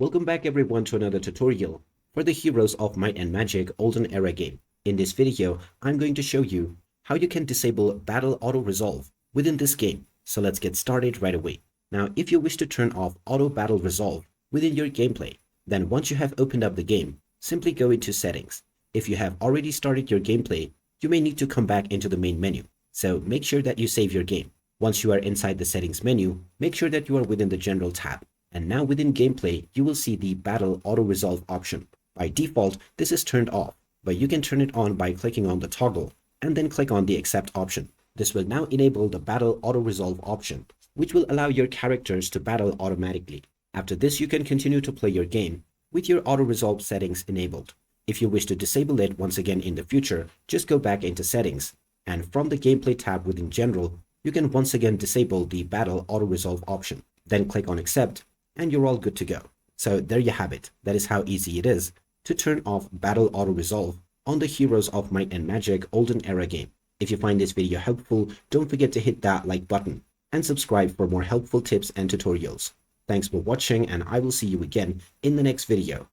Welcome back everyone to another tutorial for the Heroes of Might and Magic Olden Era game. In this video, I'm going to show you how you can disable Battle Auto-Resolve within this game. So let's get started right away. Now, if you wish to turn off Auto Battle Resolve within your gameplay, then once you have opened up the game, simply go into Settings. If you have already started your gameplay, you may need to come back into the main menu. So make sure that you save your game. Once you are inside the Settings menu, make sure that you are within the General tab. And now within gameplay, you will see the Battle Auto-Resolve option. By default, this is turned off, but you can turn it on by clicking on the toggle and then click on the Accept option. This will now enable the Battle Auto-Resolve option, which will allow your characters to battle automatically. After this, you can continue to play your game with your Auto-Resolve settings enabled. If you wish to disable it once again in the future, just go back into Settings, and from the Gameplay tab within General, you can once again disable the Battle Auto-Resolve option. Then click on Accept, and you're all good to go. So there you have it. That is how easy it is to turn off Battle Auto-Resolve on the Heroes of Might and Magic Olden Era game. If you find this video helpful, don't forget to hit that like button and subscribe for more helpful tips and tutorials. Thanks for watching, and I will see you again in the next video.